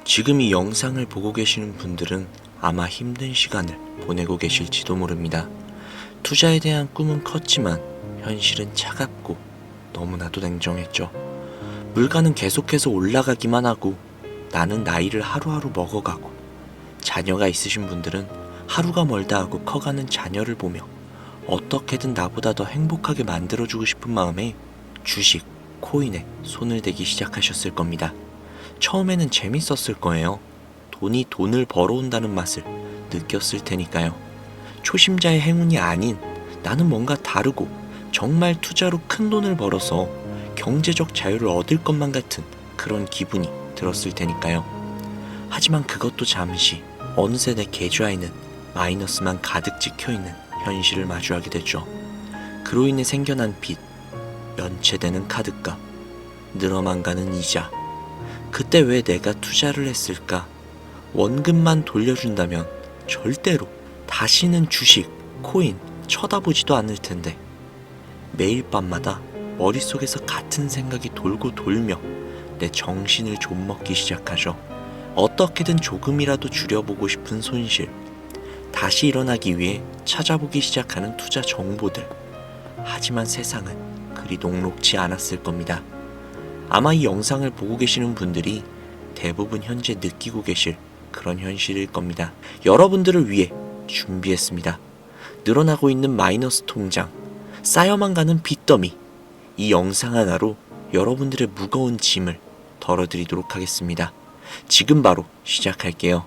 지금 이 영상을 보고 계시는 분들은 아마 힘든 시간을 보내고 계실지도 모릅니다. 투자에 대한 꿈은 컸지만 현실은 차갑고 너무나도 냉정했죠. 물가는 계속해서 올라가기만 하고 나는 나이를 하루하루 먹어가고, 자녀가 있으신 분들은 하루가 멀다 하고 커가는 자녀를 보며 어떻게든 나보다 더 행복하게 만들어주고 싶은 마음에 주식, 코인에 손을 대기 시작하셨을 겁니다. 처음에는 재밌었을 거예요. 돈이 돈을 벌어온다는 맛을 느꼈을 테니까요. 초심자의 행운이 아닌 나는 뭔가 다르고 정말 투자로 큰 돈을 벌어서 경제적 자유를 얻을 것만 같은 그런 기분이 들었을 테니까요. 하지만 그것도 잠시, 어느새 내 계좌에는 마이너스만 가득 찍혀있는 현실을 마주하게 됐죠. 그로 인해 생겨난 빚, 연체되는 카드값, 늘어만 가는 이자. 그때 왜 내가 투자를 했을까? 원금만 돌려준다면 절대로 다시는 주식, 코인 쳐다보지도 않을 텐데. 매일 밤마다 머릿속에서 같은 생각이 돌고 돌며 내 정신을 좀먹기 시작하죠. 어떻게든 조금이라도 줄여보고 싶은 손실, 다시 일어나기 위해 찾아보기 시작하는 투자 정보들. 하지만 세상은 그리 녹록지 않았을 겁니다. 아마 이 영상을 보고 계시는 분들이 대부분 현재 느끼고 계실 그런 현실일 겁니다. 여러분들을 위해 준비했습니다. 늘어나고 있는 마이너스 통장, 쌓여만 가는 빚더미. 이 영상 하나로 여러분들의 무거운 짐을 덜어드리도록 하겠습니다. 지금 바로 시작할게요.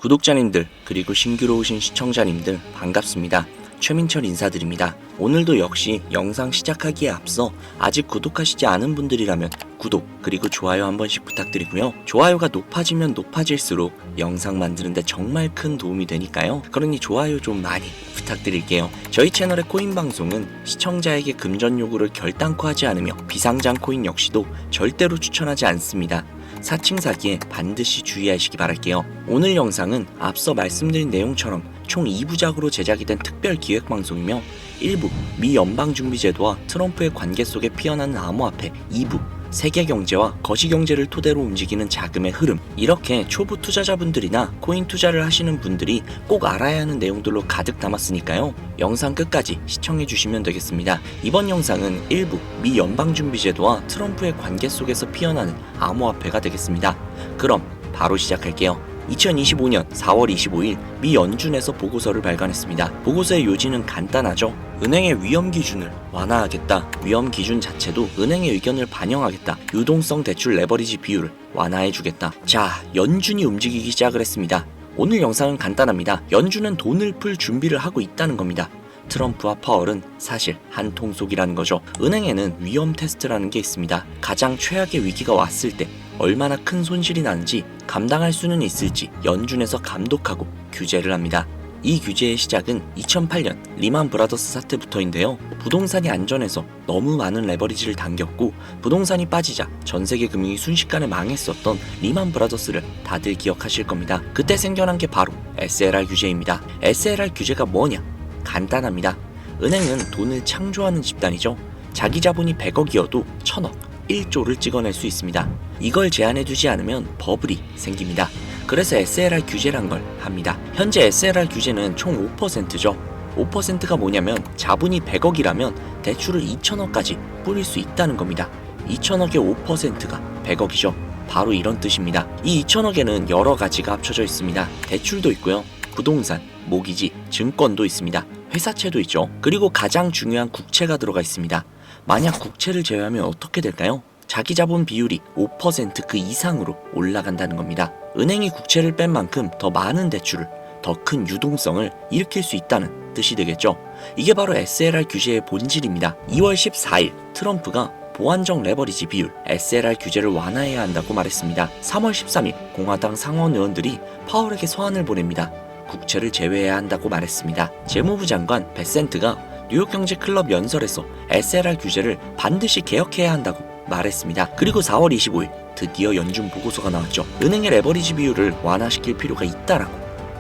구독자님들, 그리고 신규로 오신 시청자님들 반갑습니다. 최민철 인사드립니다. 오늘도 역시 영상 시작하기에 앞서 아직 구독하시지 않은 분들이라면 구독 그리고 좋아요 한 번씩 부탁드리고요. 좋아요가 높아지면 높아질수록 영상 만드는데 정말 큰 도움이 되니까요. 그러니 좋아요 좀 많이 부탁드릴게요. 저희 채널의 코인 방송은 시청자에게 금전 요구를 결단코 하지 않으며 비상장 코인 역시도 절대로 추천하지 않습니다. 사칭 사기에 반드시 주의하시기 바랄게요. 오늘 영상은 앞서 말씀드린 내용처럼 총 2부작으로 제작이 된 특별 기획 방송이며 1부 미 연방준비제도와 트럼프의 관계 속에 피어나는 암호화폐, 2부 세계 경제와 거시 경제를 토대로 움직이는 자금의 흐름. 이렇게 초보 투자자분들이나 코인 투자를 하시는 분들이 꼭 알아야 하는 내용들로 가득 담았으니까요. 영상 끝까지 시청해 주시면 되겠습니다. 이번 영상은 1부 미 연방준비제도와 트럼프의 관계 속에서 피어나는 암호화폐가 되겠습니다. 그럼 바로 시작할게요. 2025년 4월 25일 미 연준에서 보고서를 발간했습니다. 보고서의 요지는 간단하죠. 은행의 위험 기준을 완화하겠다. 위험 기준 자체도 은행의 의견을 반영하겠다. 유동성 대출 레버리지 비율을 완화해주겠다. 자, 연준이 움직이기 시작을 했습니다. 오늘 영상은 간단합니다. 연준은 돈을 풀 준비를 하고 있다는 겁니다. 트럼프와 파월은 사실 한 통속이라는 거죠. 은행에는 위험 테스트라는 게 있습니다. 가장 최악의 위기가 왔을 때 얼마나 큰 손실이 나는지 감당할 수는 있을지 연준에서 감독하고 규제를 합니다. 이 규제의 시작은 2008년 리만 브라더스 사태부터인데요. 부동산이 안전해서 너무 많은 레버리지를 당겼고 부동산이 빠지자 전세계 금융이 순식간에 망했었던 리만 브라더스를 다들 기억하실 겁니다. 그때 생겨난 게 바로 SLR 규제입니다. SLR 규제가 뭐냐? 간단합니다. 은행은 돈을 창조하는 집단이죠. 자기 자본이 100억이어도 1000억, 1조를 찍어낼 수 있습니다. 이걸 제한해두지 않으면 버블이 생깁니다. 그래서 SLR 규제란 걸 합니다. 현재 SLR 규제는 총 5%죠. 5%가 뭐냐면 자본이 100억이라면 대출을 2000억까지 뿌릴 수 있다는 겁니다. 2000억의 5%가 100억이죠. 바로 이런 뜻입니다. 이 2000억에는 여러 가지가 합쳐져 있습니다. 대출도 있고요. 부동산, 모기지, 증권도 있습니다. 회사채도 있죠. 그리고 가장 중요한 국채가 들어가 있습니다. 만약 국채를 제외하면 어떻게 될까요? 자기 자본 비율이 5% 그 이상으로 올라간다는 겁니다. 은행이 국채를 뺀 만큼 더 많은 대출을, 더 큰 유동성을 일으킬 수 있다는 뜻이 되겠죠. 이게 바로 SLR 규제의 본질입니다. 2월 14일 트럼프가 보완적 레버리지 비율 SLR 규제를 완화해야 한다고 말했습니다. 3월 13일 공화당 상원 의원들이 파월에게 서한을 보냅니다. 국채를 제외해야 한다고 말했습니다. 재무부 장관 베센트가 뉴욕경제클럽 연설에서 SLR 규제를 반드시 개혁해야 한다고 말했습니다. 그리고 4월 25일 드디어 연준 보고서가 나왔죠. 은행의 레버리지 비율을 완화시킬 필요가 있다라고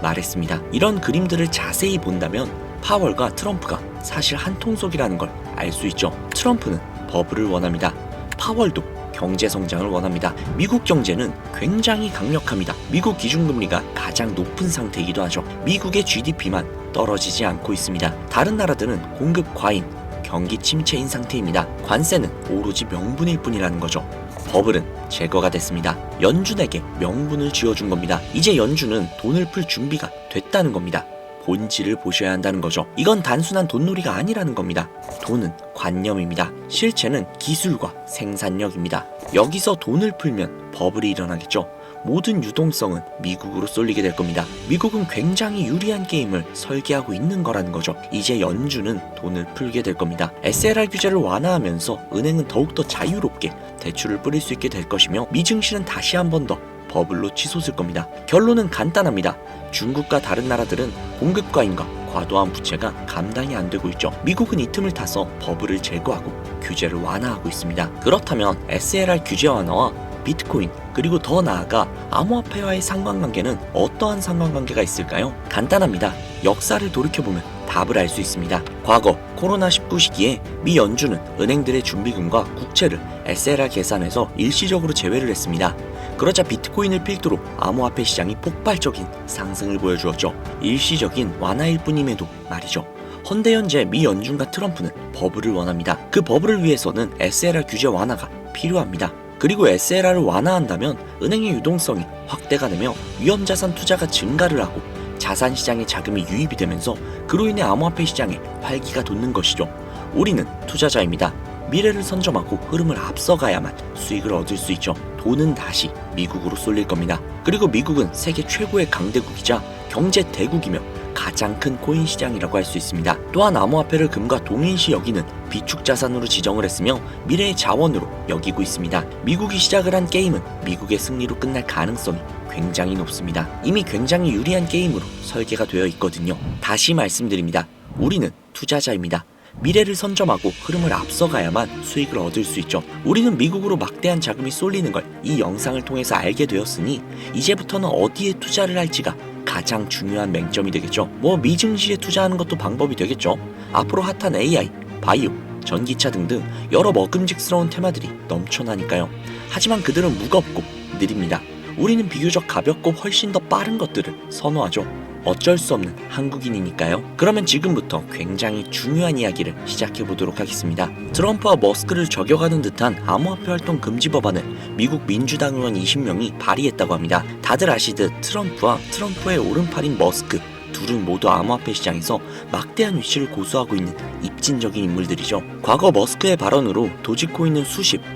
말했습니다. 이런 그림들을 자세히 본다면 파월과 트럼프가 사실 한 통속이라는 걸 알 수 있죠. 트럼프는 버블을 원합니다. 파월도 경제 성장을 원합니다. 미국 경제는 굉장히 강력합니다. 미국 기준금리가 가장 높은 상태이기도 하죠. 미국의 GDP만 떨어지지 않고 있습니다. 다른 나라들은 공급 과잉, 경기 침체인 상태입니다. 관세는 오로지 명분일 뿐이라는 거죠. 버블은 제거가 됐습니다. 연준에게 명분을 쥐어준 겁니다. 이제 연준은 돈을 풀 준비가 됐다는 겁니다. 본질을 보셔야 한다는 거죠. 이건 단순한 돈놀이가 아니라는 겁니다. 돈은 관념입니다. 실체는 기술과 생산력입니다. 여기서 돈을 풀면 버블이 일어나겠죠. 모든 유동성은 미국으로 쏠리게 될 겁니다. 미국은 굉장히 유리한 게임을 설계하고 있는 거라는 거죠. 이제 연준은 돈을 풀게 될 겁니다. SLR 규제를 완화하면서 은행은 더욱더 자유롭게 대출을 뿌릴 수 있게 될 것이며 미증시는 다시 한 번 더 버블로 치솟을 겁니다. 결론은 간단합니다. 중국과 다른 나라들은 공급 과잉과 과도한 부채가 감당이 안 되고 있죠. 미국은 이 틈을 타서 버블을 제거하고 규제를 완화하고 있습니다. 그렇다면 SLR 규제 완화와 비트코인 그리고 더 나아가 암호화폐와의 상관관계는 어떠한 상관관계가 있을까요? 간단합니다. 역사를 돌이켜보면 답을 알 수 있습니다. 과거 코로나19 시기에 미 연준은 은행들의 준비금과 국채를 SLR 계산에서 일시적으로 제외를 했습니다. 그러자 비트코인을 필두로 암호화폐 시장이 폭발적인 상승을 보여주었죠. 일시적인 완화일 뿐임에도 말이죠. 헌데 현재 미 연준과 트럼프는 버블을 원합니다. 그 버블을 위해서는 SLR 규제 완화가 필요합니다. 그리고 SLR을 완화한다면 은행의 유동성이 확대가 되며 위험자산 투자가 증가를 하고 자산시장에 자금이 유입이 되면서 그로 인해 암호화폐 시장에 활기가 돋는 것이죠. 우리는 투자자입니다. 미래를 선점하고 흐름을 앞서가야만 수익을 얻을 수 있죠. 돈은 다시 미국으로 쏠릴 겁니다. 그리고 미국은 세계 최고의 강대국이자 경제 대국이며 가장 큰 코인 시장이라고 할 수 있습니다. 또한 암호화폐를 금과 동일시 여기는 비축 자산으로 지정을 했으며 미래의 자원으로 여기고 있습니다. 미국이 시작을 한 게임은 미국의 승리로 끝날 가능성이 굉장히 높습니다. 이미 굉장히 유리한 게임으로 설계가 되어 있거든요. 다시 말씀드립니다. 우리는 투자자입니다. 미래를 선점하고 흐름을 앞서가야만 수익을 얻을 수 있죠. 우리는 미국으로 막대한 자금이 쏠리는 걸 이 영상을 통해서 알게 되었으니 이제부터는 어디에 투자를 할지가 가장 중요한 맹점이 되겠죠. 미증시에 투자하는 것도 방법이 되겠죠. 앞으로 핫한 AI, 바이오, 전기차 등등 여러 먹음직스러운 테마들이 넘쳐나니까요. 하지만 그들은 무겁고 느립니다. 우리는 비교적 가볍고 훨씬 더 빠른 것들을 선호하죠. 어쩔 수 없는 한국인이니까요. 그러면 지금부터 굉장히 중요한 이야기를 시작해보도록 하겠습니다. 트럼프와 머스크를 저격하는 듯한 암호화폐 활동 금지 법안을 미국 민주당 의원 20명이 발의했다고 합니다. 다들 아시듯 트럼프와 트럼프의 오른팔인 머스크 둘은 모두 암호화폐 시장에서 막대한 위치를 고수하고 있는 입진적인 인물들이죠. 과거 머스크의 발언으로 도지코인은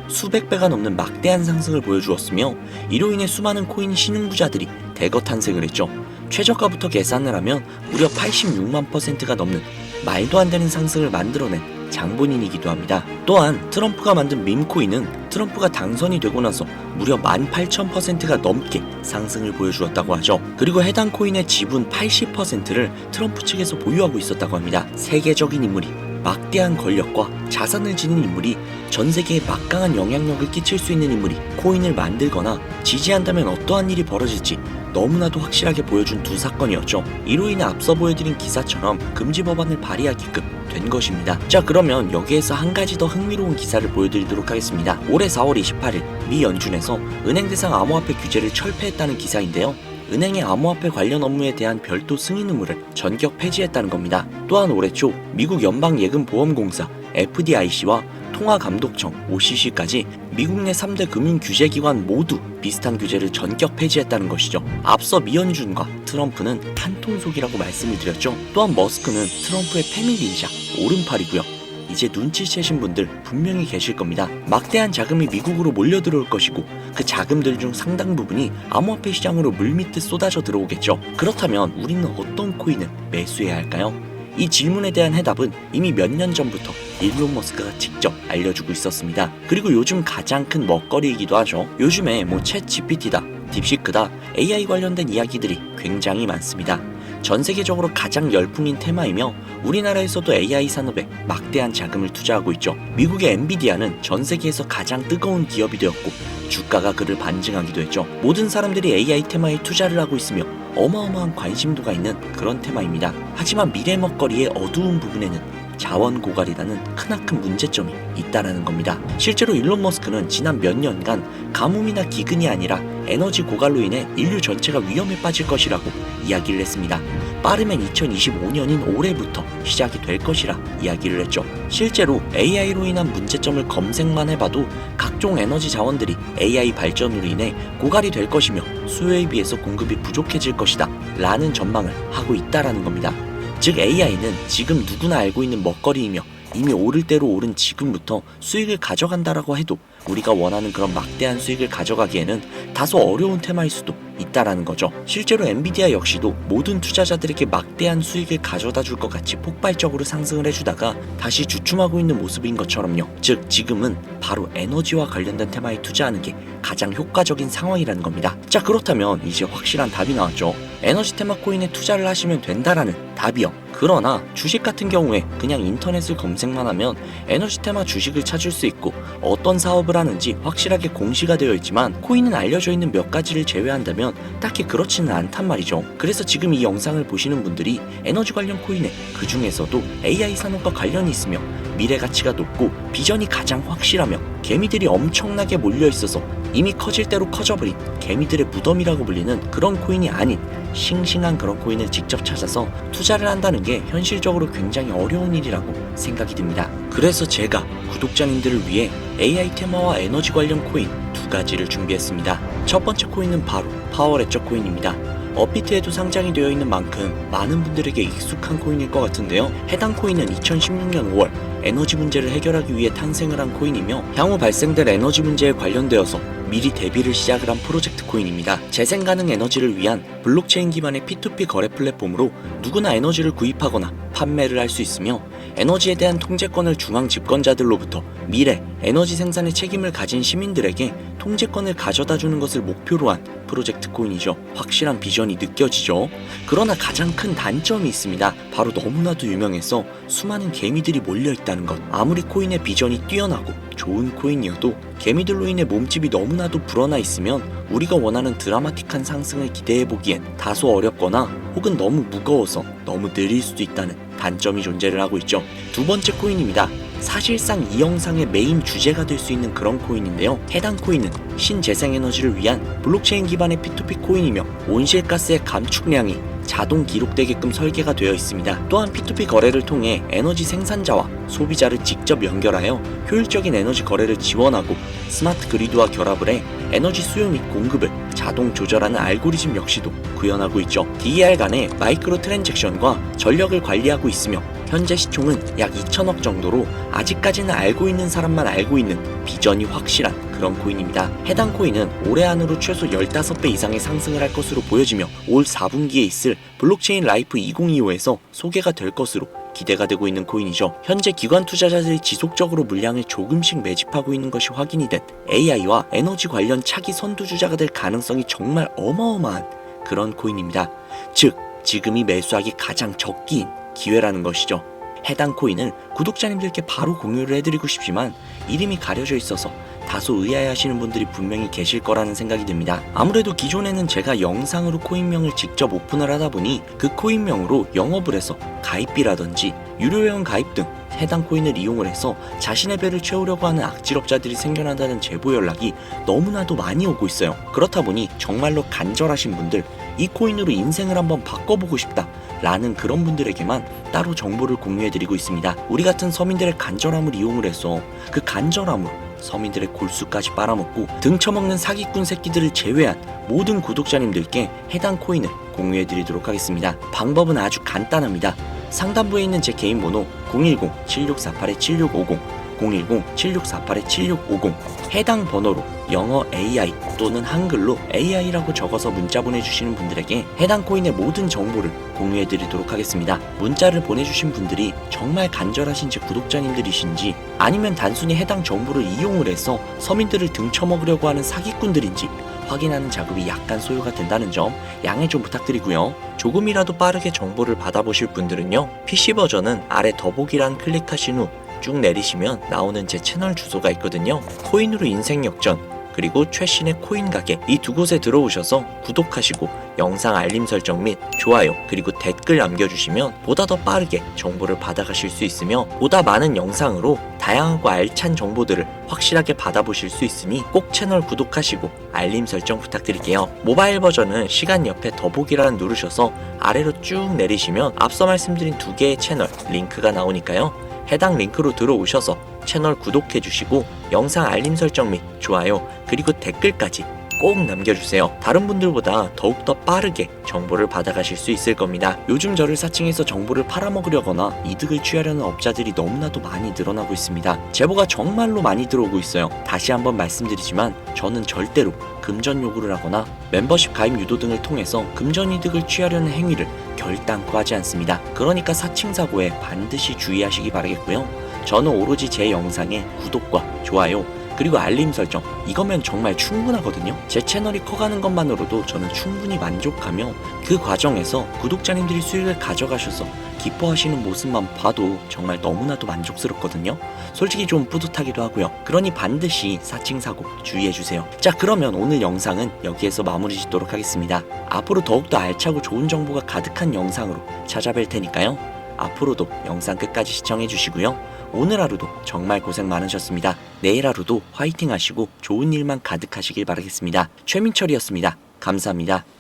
수백 배가 넘는 막대한 상승을 보여주었으며 이로 인해 수많은 코인 신흥부자들이 대거 탄생을 했죠. 최저가부터 계산을 하면 무려 86만 %가 넘는 말도 안 되는 상승을 만들어낸 장본인이기도 합니다. 또한 트럼프가 만든 밈코인은 트럼프가 당선이 되고 나서 무려 18,000%가 넘게 상승을 보여주었다고 하죠. 그리고 해당 코인의 지분 80%를 트럼프 측에서 보유하고 있었다고 합니다. 세계적인 인물이 막대한 권력과 자산을 지닌 인물이 전 세계에 막강한 영향력을 끼칠 수 있는 인물이 코인을 만들거나 지지한다면 어떠한 일이 벌어질지 너무나도 확실하게 보여준 두 사건이었죠. 이로 인해 앞서 보여드린 기사처럼 금지 법안을 발의하게끔 된 것입니다. 자, 그러면 여기에서 한 가지 더 흥미로운 기사를 보여드리도록 하겠습니다. 올해 4월 28일 미 연준에서 은행 대상 암호화폐 규제를 철폐했다는 기사인데요. 은행의 암호화폐 관련 업무에 대한 별도 승인 의무를 전격 폐지했다는 겁니다. 또한 올해 초 미국 연방예금보험공사 FDIC와 통화감독청 OCC까지 미국 내 3대 금융규제기관 모두 비슷한 규제를 전격 폐지했다는 것이죠. 앞서 미연준과 트럼프는 한통속이라고 말씀을 드렸죠. 또한 머스크는 트럼프의 패밀리이자 오른팔이고요. 이제 눈치채신 분들 분명히 계실 겁니다. 막대한 자금이 미국으로 몰려들어올 것이고 그 자금들 중 상당 부분이 암호화폐 시장으로 물밀듯 쏟아져 들어오겠죠. 그렇다면 우리는 어떤 코인을 매수해야 할까요? 이 질문에 대한 해답은 이미 몇 년 전부터 일론 머스크가 직접 알려주고 있었습니다. 그리고 요즘 가장 큰 먹거리이기도 하죠. 요즘에 챗 GPT다, 딥시크다, AI 관련된 이야기들이 굉장히 많습니다. 전 세계적으로 가장 열풍인 테마이며 우리나라에서도 AI 산업에 막대한 자금을 투자하고 있죠. 미국의 엔비디아는 전 세계에서 가장 뜨거운 기업이 되었고 주가가 그를 반증하기도 했죠. 모든 사람들이 AI 테마에 투자를 하고 있으며 어마어마한 관심도가 있는 그런 테마입니다. 하지만 미래 먹거리의 어두운 부분에는 자원 고갈이라는 크나큰 문제점이 있다라는 겁니다. 실제로 일론 머스크는 지난 몇 년간 가뭄이나 기근이 아니라 에너지 고갈로 인해 인류 전체가 위험에 빠질 것이라고 이야기를 했습니다. 빠르면 2025년인 올해부터 시작이 될 것이라 이야기를 했죠. 실제로 AI로 인한 문제점을 검색만 해봐도 각종 에너지 자원들이 AI 발전으로 인해 고갈이 될 것이며 수요에 비해서 공급이 부족해질 것이다 라는 전망을 하고 있다라는 겁니다. 즉 AI는 지금 누구나 알고 있는 먹거리이며 이미 오를 대로 오른 지금부터 수익을 가져간다라고 해도 우리가 원하는 그런 막대한 수익을 가져가기에는 다소 어려운 테마일 수도 있다라는 거죠. 실제로 엔비디아 역시도 모든 투자자들에게 막대한 수익을 가져다 줄 것 같이 폭발적으로 상승을 해주다가 다시 주춤하고 있는 모습인 것처럼요. 즉 지금은 바로 에너지와 관련된 테마에 투자하는 게 가장 효과적인 상황이라는 겁니다. 자, 그렇다면 이제 확실한 답이 나왔죠. 에너지 테마 코인에 투자를 하시면 된다라는 답이요. 그러나 주식 같은 경우에 그냥 인터넷을 검색만 하면 에너지 테마 주식을 찾을 수 있고 어떤 사업을 하는지 확실하게 공시가 되어 있지만 코인은 알려져 있는 몇 가지를 제외한다면 딱히 그렇지는 않단 말이죠. 그래서 지금 이 영상을 보시는 분들이 에너지 관련 코인에 그 중에서도 AI 산업과 관련이 있으며 미래 가치가 높고 비전이 가장 확실하며 개미들이 엄청나게 몰려 있어서 이미 커질 대로 커져버린 개미들의 무덤이라고 불리는 그런 코인이 아닌 싱싱한 그런 코인을 직접 찾아서 투자를 한다는 게 현실적으로 굉장히 어려운 일이라고 생각이 듭니다. 그래서 제가 구독자님들을 위해 AI 테마와 에너지 관련 코인 두 가지를 준비했습니다. 첫 번째 코인은 바로 파워레저 코인입니다. 업비트에도 상장이 되어 있는 만큼 많은 분들에게 익숙한 코인일 것 같은데요. 해당 코인은 2016년 5월 에너지 문제를 해결하기 위해 탄생을 한 코인이며 향후 발생될 에너지 문제에 관련되어서 미리 대비를 시작을 한 프로젝트 코인입니다. 재생 가능 에너지를 위한 블록체인 기반의 P2P 거래 플랫폼으로 누구나 에너지를 구입하거나 판매를 할 수 있으며 에너지에 대한 통제권을 중앙 집권자들로부터 미래 에너지 생산의 책임을 가진 시민들에게 통제권을 가져다 주는 것을 목표로 한 프로젝트 코인이죠. 확실한 비전이 느껴지죠. 그러나 가장 큰 단점이 있습니다. 바로 너무나도 유명해서 수많은 개미들이 몰려있다는 것. 아무리 코인의 비전이 뛰어나고 좋은 코인이어도 개미들로 인해 몸집이 너무나도 불어나 있으면 우리가 원하는 드라마틱한 상승을 기대해보기엔 다소 어렵거나 혹은 너무 무거워서 너무 느릴 수도 있다는 단점이 존재를 하고 있죠. 두 번째 코인입니다. 사실상 이 영상의 메인 주제가 될 수 있는 그런 코인인데요. 해당 코인은 신재생에너지를 위한 블록체인 기반의 P2P 코인이며 온실가스의 감축량이 자동 기록되게끔 설계가 되어 있습니다. 또한 P2P 거래를 통해 에너지 생산자와 소비자를 직접 연결하여 효율적인 에너지 거래를 지원하고 스마트 그리드와 결합을 해 에너지 수요 및 공급을 자동 조절하는 알고리즘 역시도 구현하고 있죠. DER 간의 마이크로 트랜잭션과 전력을 관리하고 있으며 현재 시총은 약 2천억 정도로 아직까지는 알고 있는 사람만 알고 있는 비전이 확실한 그런 코인입니다. 해당 코인은 올해 안으로 최소 15배 이상의 상승을 할 것으로 보여지며 올 4분기에 있을 블록체인 라이프 2025에서 소개가 될 것으로 기대가 되고 있는 코인이죠. 현재 기관 투자자들이 지속적으로 물량을 조금씩 매집하고 있는 것이 확인이 된 AI와 에너지 관련 차기 선두주자가 될 가능성이 정말 어마어마한 그런 코인입니다. 즉, 지금이 매수하기 가장 적기인 기회라는 것이죠. 해당 코인을 구독자님들께 바로 공유를 해드리고 싶지만 이름이 가려져 있어서 다소 의아해하시는 분들이 분명히 계실 거라는 생각이 듭니다. 아무래도 기존에는 제가 영상으로 코인명을 직접 오픈을 하다 보니 그 코인명으로 영업을 해서 가입비라든지 유료회원 가입 등 해당 코인을 이용을 해서 자신의 배를 채우려고 하는 악질업자들이 생겨난다는 제보 연락이 너무나도 많이 오고 있어요. 그렇다 보니 정말로 간절하신 분들, 이 코인으로 인생을 한번 바꿔보고 싶다 라는 그런 분들에게만 따로 정보를 공유해드리고 있습니다. 우리 같은 서민들의 간절함을 이용을 해서 그 간절함으로 서민들의 골수까지 빨아먹고 등쳐먹는 사기꾼 새끼들을 제외한 모든 구독자님들께 해당 코인을 공유해드리도록 하겠습니다. 방법은 아주 간단합니다. 상단부에 있는 제 개인 번호 010-7648-7650 010-7648-7650 해당 번호로 영어 AI 또는 한글로 AI라고 적어서 문자 보내주시는 분들에게 해당 코인의 모든 정보를 공유해드리도록 하겠습니다. 문자를 보내주신 분들이 정말 간절하신 제 구독자님들이신지 아니면 단순히 해당 정보를 이용을 해서 서민들을 등쳐먹으려고 하는 사기꾼들인지 확인하는 작업이 약간 소요가 된다는 점 양해 좀 부탁드리고요. 조금이라도 빠르게 정보를 받아보실 분들은요, PC 버전은 아래 더보기란 클릭하신 후 쭉 내리시면 나오는 제 채널 주소가 있거든요. 코인으로 인생 역전, 그리고 최신의 코인 가게, 이 두 곳에 들어오셔서 구독하시고 영상 알림 설정 및 좋아요 그리고 댓글 남겨주시면 보다 더 빠르게 정보를 받아가실 수 있으며 보다 많은 영상으로 다양하고 알찬 정보들을 확실하게 받아보실 수 있으니 꼭 채널 구독하시고 알림 설정 부탁드릴게요. 모바일 버전은 시간 옆에 더보기란 누르셔서 아래로 쭉 내리시면 앞서 말씀드린 두 개의 채널 링크가 나오니까요, 해당 링크로 들어오셔서 채널 구독해주시고 영상 알림 설정 및 좋아요 그리고 댓글까지 꼭 남겨주세요. 다른 분들보다 더욱더 빠르게 정보를 받아가실 수 있을 겁니다. 요즘 저를 사칭해서 정보를 팔아먹으려거나 이득을 취하려는 업자들이 너무나도 많이 늘어나고 있습니다. 제보가 정말로 많이 들어오고 있어요. 다시 한번 말씀드리지만 저는 절대로 금전 요구를 하거나 멤버십 가입 유도 등을 통해서 금전 이득을 취하려는 행위를 결단코 하지 않습니다. 그러니까 사칭 사고에 반드시 주의하시기 바라겠고요. 저는 오로지 제 영상에 구독과 좋아요 그리고 알림 설정, 이거면 정말 충분하거든요. 제 채널이 커가는 것만으로도 저는 충분히 만족하며 그 과정에서 구독자님들이 수익을 가져가셔서 기뻐하시는 모습만 봐도 정말 너무나도 만족스럽거든요. 솔직히 좀 뿌듯하기도 하고요. 그러니 반드시 사칭 사고 주의해주세요. 자, 그러면 오늘 영상은 여기에서 마무리 짓도록 하겠습니다. 앞으로 더욱더 알차고 좋은 정보가 가득한 영상으로 찾아뵐 테니까요, 앞으로도 영상 끝까지 시청해주시고요. 오늘 하루도 정말 고생 많으셨습니다. 내일 하루도 화이팅 하시고 좋은 일만 가득하시길 바라겠습니다. 최민철이었습니다. 감사합니다.